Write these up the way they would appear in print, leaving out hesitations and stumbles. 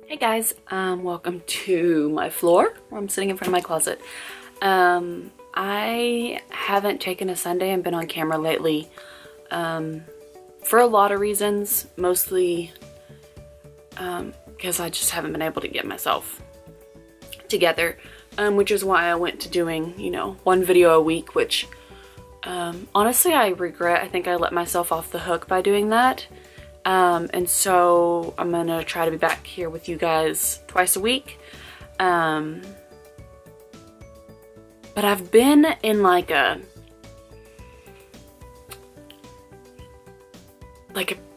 Hey guys, welcome to my floor where I'm sitting in front of my closet. I haven't taken a Sunday and been on camera lately for a lot of reasons, mostly because I just haven't been able to get myself together, which is why I went to doing, you know, one video a week, which honestly I regret. I think I let myself off the hook by doing that. And so I'm gonna try to be back here with you guys twice a week. But I've been in like a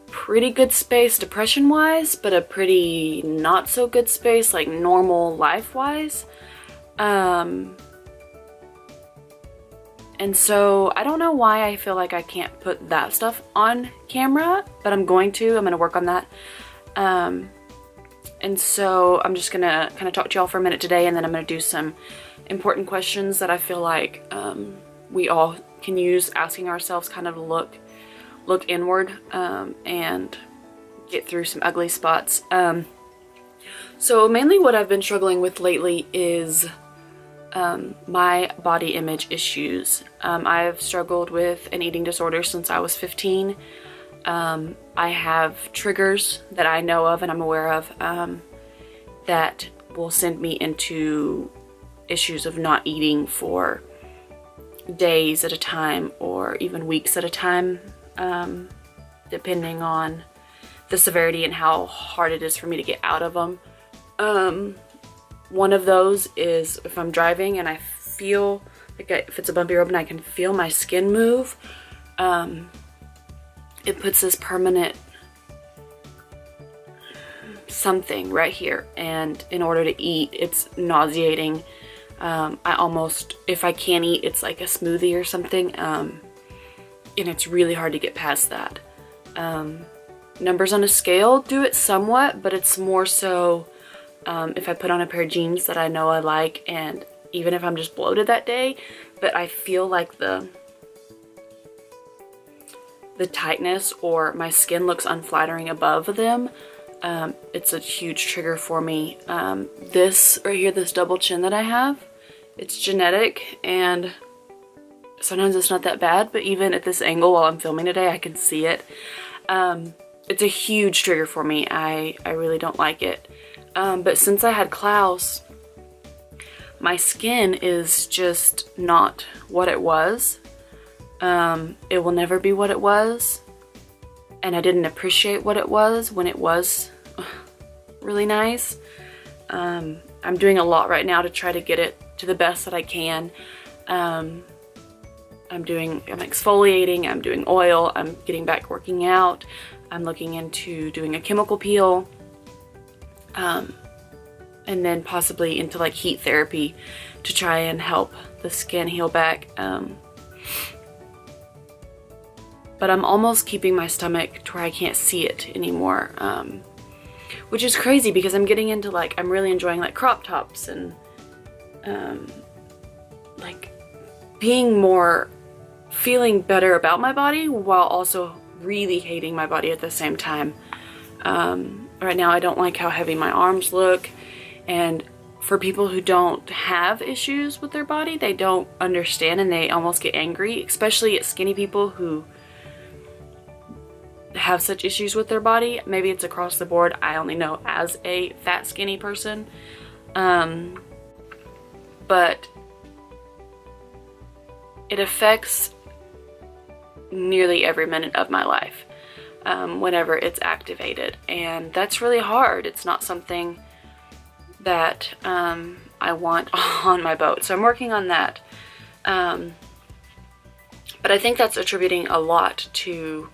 pretty good space depression wise, but a pretty not so good space like normal life wise. And so I don't know why I feel like I can't put that stuff on camera, but I'm going to work on that. And so I'm just gonna kind of talk to y'all for a minute today, and then I'm gonna do some important questions that I feel like we all can use asking ourselves, kind of look inward and get through some ugly spots. So mainly what I've been struggling with lately is my body image issues. I've struggled with an eating disorder since I was 15. I have triggers that I know of and I'm aware of that will send me into issues of not eating for days at a time or even weeks at a time, depending on the severity and how hard it is for me to get out of them. One of those is if I'm driving and I feel like if it's a bumpy road and I can feel my skin move, it puts this permanent something right here, and in order to eat, it's nauseating. I almost, if I can't eat, it's like a smoothie or something, and it's really hard to get past that. Numbers on a scale do it somewhat, but it's more so if I put on a pair of jeans that I know I like, and even if I'm just bloated that day, but I feel like the tightness or my skin looks unflattering above them, it's a huge trigger for me. This right here, this double chin that I have, it's genetic, and sometimes it's not that bad, but even at this angle while I'm filming today, I can see it. It's a huge trigger for me. I really don't like it. But since I had Klaus, my skin is just not what it was. It will never be what it was. And I didn't appreciate what it was when it was really nice. I'm doing a lot right now to try to get it to the best that I can. I'm exfoliating, I'm doing oil, I'm getting back working out, I'm looking into doing a chemical peel. And then possibly into like heat therapy to try and help the skin heal back. But I'm almost keeping my stomach to where I can't see it anymore, which is crazy because I'm getting into like, I'm really enjoying like crop tops and like feeling better about my body while also really hating my body at the same time. Right now I don't like how heavy my arms look, and for people who don't have issues with their body, they don't understand and they almost get angry, especially at skinny people who have such issues with their body. Maybe it's across the board. I only know as a fat skinny person. But it affects nearly every minute of my life. Whenever it's activated, and that's really hard. It's not something that I want on my boat, so I'm working on that. But I think that's attributing a lot to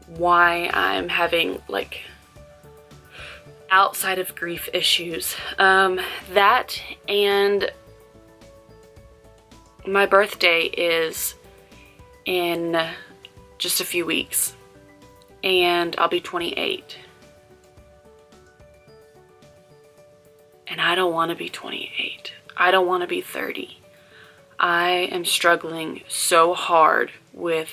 why I'm having like outside of grief issues. That, and my birthday is in just a few weeks, and I'll be 28. And I don't want to be 28. I don't want to be 30. I am struggling so hard with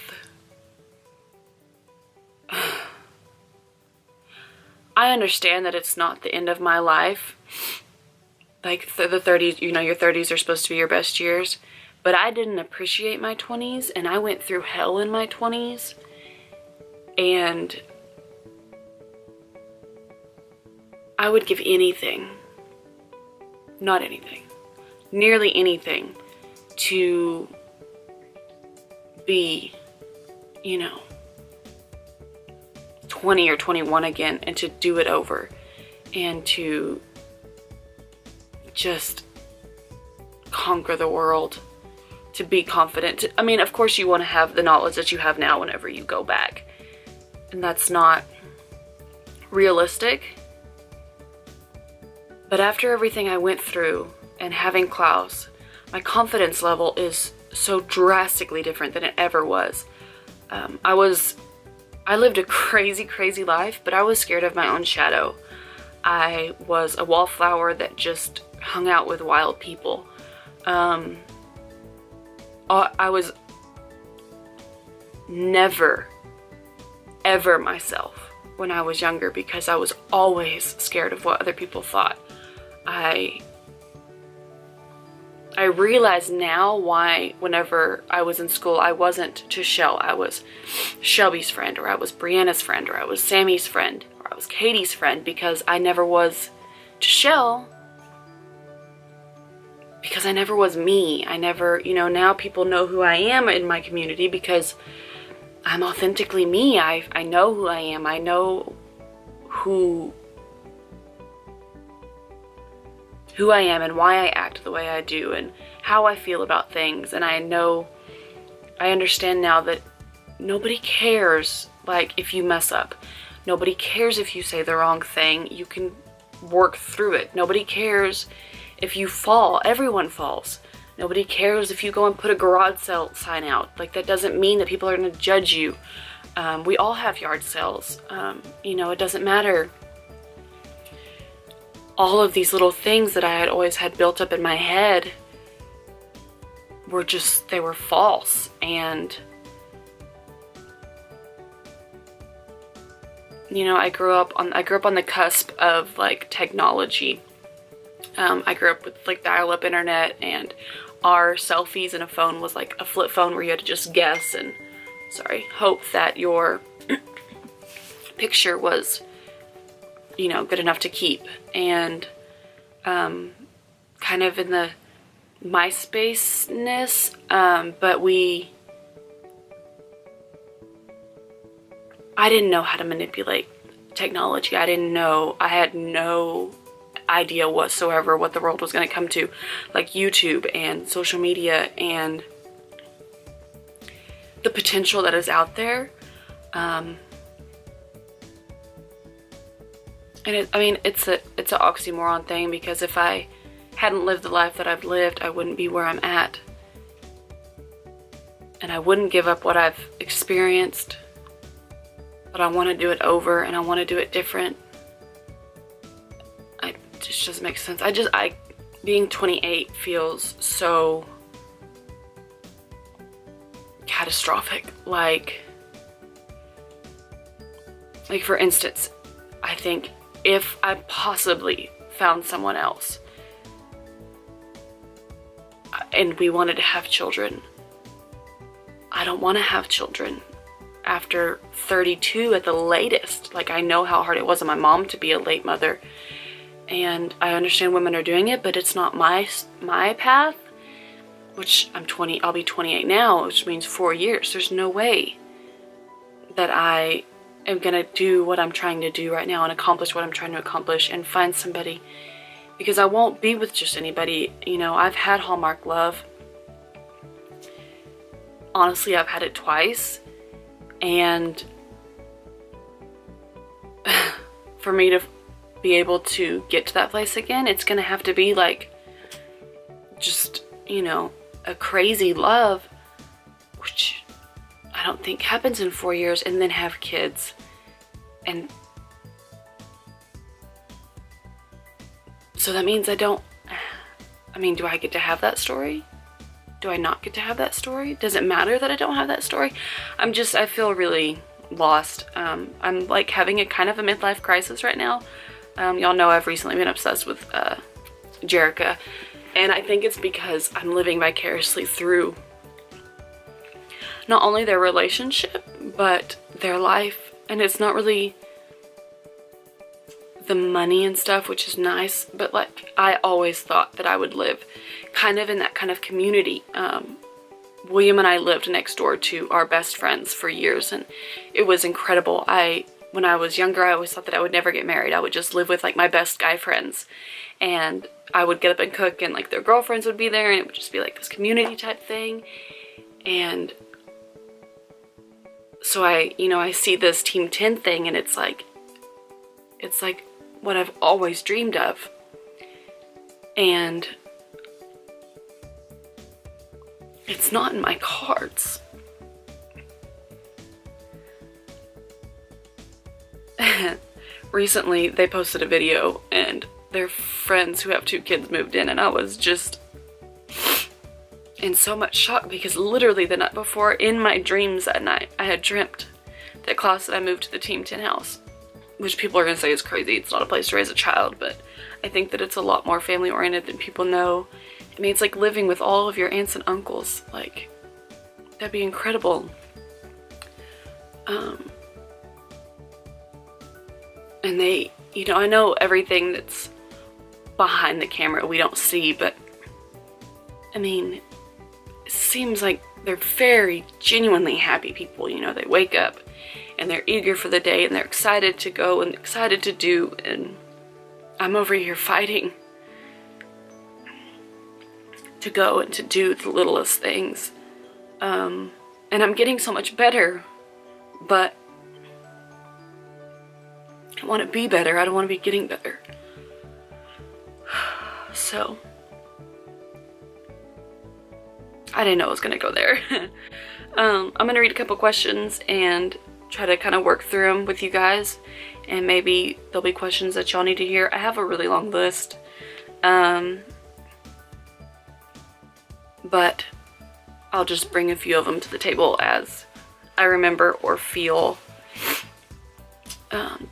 I understand that it's not the end of my life. Like the 30s, you know, your 30s are supposed to be your best years. But I didn't appreciate my 20s, and I went through hell in my 20s. And I would give anything, not anything, nearly anything to be, you know, 20 or 21 again, and to do it over and to just conquer the world, to be confident. I mean, of course you want to have the knowledge that you have now whenever you go back, and that's not realistic. But after everything I went through and having Klaus, my confidence level is so drastically different than it ever was. I lived a crazy life, but I was scared of my own shadow. I was a wallflower that just hung out with wild people. I was never, ever myself when I was younger because I was always scared of what other people thought. I realize now why whenever I was in school I wasn't to Shell. I was Shelby's friend, or I was Brianna's friend, or I was Sammy's friend, or I was Katie's friend, because I never was to Shell, because I never was me. I never, you know, now people know who I am in my community because I'm authentically me. I know who I am. I know who I am and why I act the way I do and how I feel about things. And I understand now that nobody cares, like, if you mess up. Nobody cares if you say the wrong thing. You can work through it. Nobody cares if you fall. Everyone falls. Nobody cares if you go and put a garage sale sign out. Like, that doesn't mean that people are going to judge you. We all have yard sales. You know, it doesn't matter. All of these little things that I had always had built up in my head were just, they were false. And, you know, I grew up on the cusp of, like, technology. I grew up with, like, dial-up internet, and our selfies in a phone was like a flip phone where you had to just guess and, hope that your picture was, you know, good enough to keep. And kind of in the MySpace-ness, but I didn't know how to manipulate technology. I had no idea whatsoever what the world was going to come to, like YouTube and social media and the potential that is out there. And it's an oxymoron thing, because if I hadn't lived the life that I've lived, I wouldn't be where I'm at. And I wouldn't give up what I've experienced. But I want to do it over, and I want to do it different. It just doesn't make sense. Being 28 feels so catastrophic. Like for instance, I think if I possibly found someone else and we wanted to have children, I don't want to have children after 32 at the latest. Like, I know how hard it was on my mom to be a late mother, and I understand women are doing it, but it's not my path, which I'll be 28 now, which means 4 years. There's no way that I am gonna do what I'm trying to do right now and accomplish what I'm trying to accomplish and find somebody, because I won't be with just anybody. You know, I've had Hallmark love. Honestly, I've had it twice, and for me to be able to get to that place again, it's gonna have to be like just, you know, a crazy love, which I don't think happens in 4 years, and then have kids. And so that means do I get to have that story? Do I not get to have that story? Does it matter that I don't have that story? I feel really lost. I'm like having a kind of a midlife crisis right now. Y'all know I've recently been obsessed with Jerica, and I think it's because I'm living vicariously through not only their relationship, but their life. And it's not really the money and stuff, which is nice, but like I always thought that I would live kind of in that kind of community. William and I lived next door to our best friends for years, and it was incredible. When I was younger, I always thought that I would never get married. I would just live with like my best guy friends, and I would get up and cook, and like their girlfriends would be there, and it would just be like this community type thing. And so I see this Team 10 thing, and it's like what I've always dreamed of. And it's not in my cards. Recently, they posted a video, and their friends who have 2 kids moved in, and I was just in so much shock, because literally the night before, in my dreams that night, I had dreamt that class that I moved to the Team 10 house, which people are going to say is crazy. It's not a place to raise a child, but I think that it's a lot more family oriented than people know. I mean, it's like living with all of your aunts and uncles. Like, that'd be incredible. And they, I know everything that's behind the camera we don't see, but I mean, it seems like they're very genuinely happy people. They wake up and they're eager for the day, and they're excited to go and excited to do, and I'm over here fighting to go and to do the littlest things. And I'm getting so much better, but I want to be better. I don't want to be getting better. So I didn't know I was going to go there. I'm going to read a couple questions and try to kind of work through them with you guys, and maybe there'll be questions that y'all need to hear. I have a really long list, but I'll just bring a few of them to the table as I remember or feel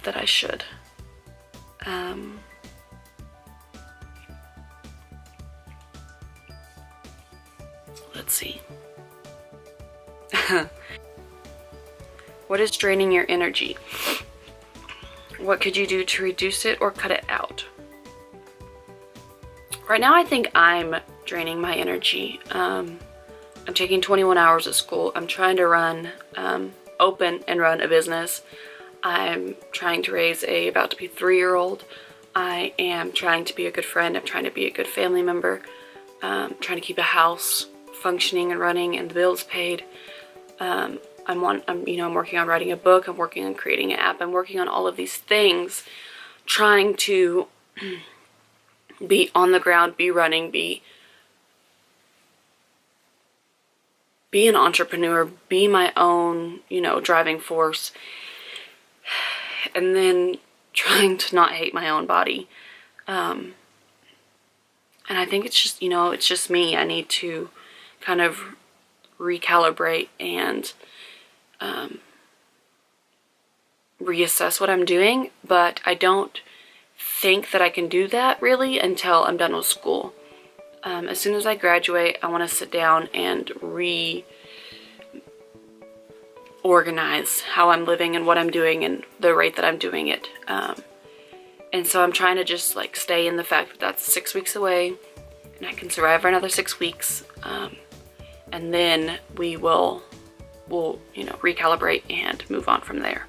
that I should. Let's see. What is draining your energy? What could you do to reduce it or cut it out? Right now, I think I'm draining my energy. I'm taking 21 hours of school. I'm trying to open and run a business. I'm trying to raise a about to be 3-year-old. I am trying to be a good friend. I'm trying to be a good family member. Trying to keep a house functioning and running and the bills paid. I'm working on writing a book. I'm working on creating an app. I'm working on all of these things, trying to be on the ground, be running, be an entrepreneur, be my own, driving force, and then trying to not hate my own body. And I think it's just, it's just me. I need to kind of recalibrate and reassess what I'm doing, but I don't think that I can do that really until I'm done with school. As soon as I graduate, I want to sit down and reorganize how I'm living and what I'm doing and the rate that I'm doing it. And so I'm trying to just like stay in the fact that that's 6 weeks away, and I can survive for another 6 weeks. And then we'll recalibrate and move on from there.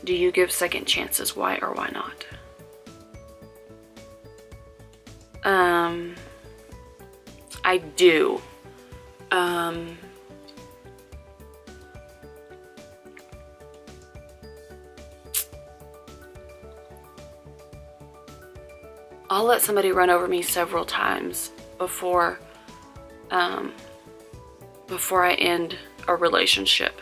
Do you give second chances? Why or why not? I do. I'll let somebody run over me several times before I end a relationship.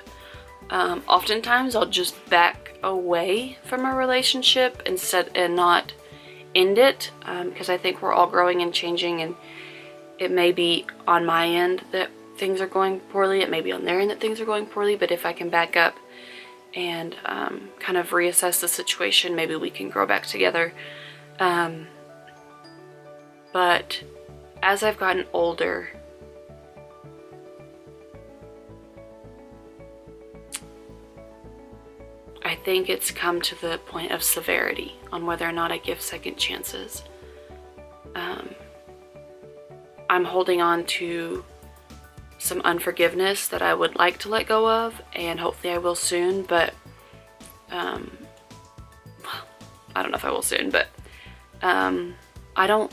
Oftentimes I'll just back away from a relationship and not end it, because I think we're all growing and changing, and it may be on my end that things are going poorly, it may be on their end that things are going poorly, but if I can back up and kind of reassess the situation, maybe we can grow back together. But as I've gotten older, I think it's come to the point of severity on whether or not I give second chances. I'm holding on to some unforgiveness that I would like to let go of, and hopefully I will soon, but I don't know if I will soon, but I don't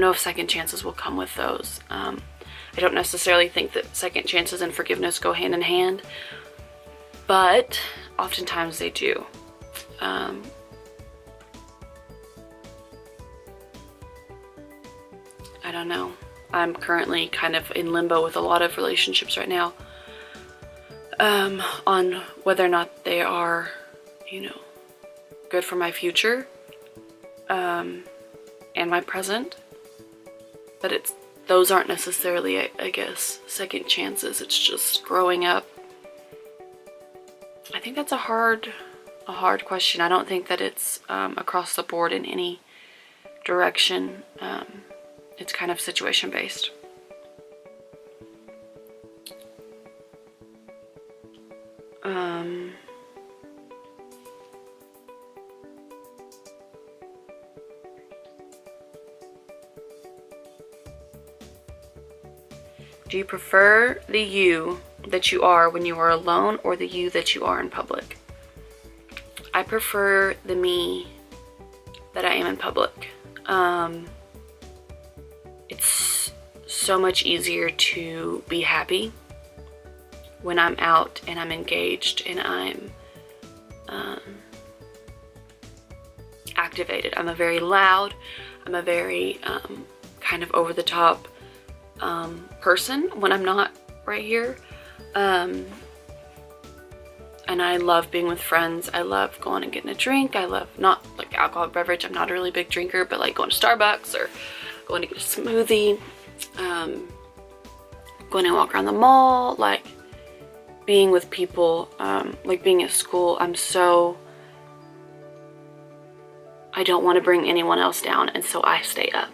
know if second chances will come with those. I don't necessarily think that second chances and forgiveness go hand in hand, but oftentimes they do. I don't know. I'm currently kind of in limbo with a lot of relationships right now, on whether or not they are, you know, good for my future, and my present. But those aren't necessarily, I guess, second chances. It's just growing up. I think that's a hard question. I don't think that it's across the board in any direction. It's kind of situation based. Do you prefer the you that you are when you are alone, or the you that you are in public? I prefer the me that I am in public. It's so much easier to be happy when I'm out and I'm engaged and I'm activated. I'm a very loud, I'm a very kind of over the top person when I'm not right here. And I love being with friends. I love going and getting a drink. I love, not like alcoholic beverage, I'm not a really big drinker, but like going to Starbucks or going to get a smoothie, going and walk around the mall, like being with people, like being at school. I don't want to bring anyone else down, and so I stay up.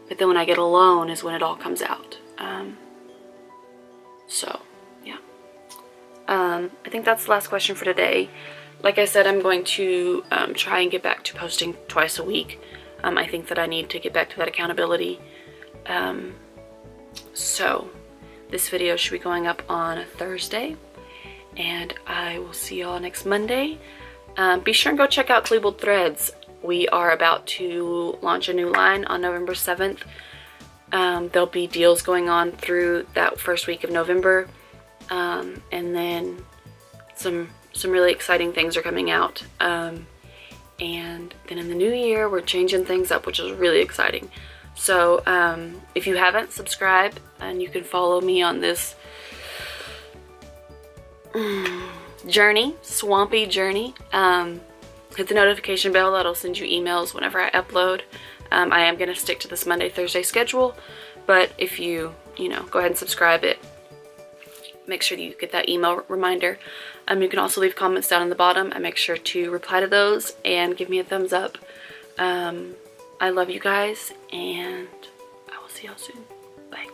But then when I get alone is when it all comes out. So, yeah. I think that's the last question for today. Like I said, I'm going to try and get back to posting twice a week. I think that I need to get back to that accountability. So, this video should be going up on a Thursday, and I will see y'all next Monday. Be sure and go check out Klebold Threads. We are about to launch a new line on November 7th. There'll be deals going on through that first week of November. And then some really exciting things are coming out. And then in the new year, we're changing things up, which is really exciting. So if you haven't, subscribe, and you can follow me on this journey, swampy journey. Hit the notification bell. That'll send you emails whenever I upload. I am going to stick to this Monday, Thursday schedule, but if you go ahead and subscribe, make sure that you get that email reminder. You can also leave comments down in the bottom. I make sure to reply to those and give me a thumbs up. I love you guys, and I will see y'all soon. Bye.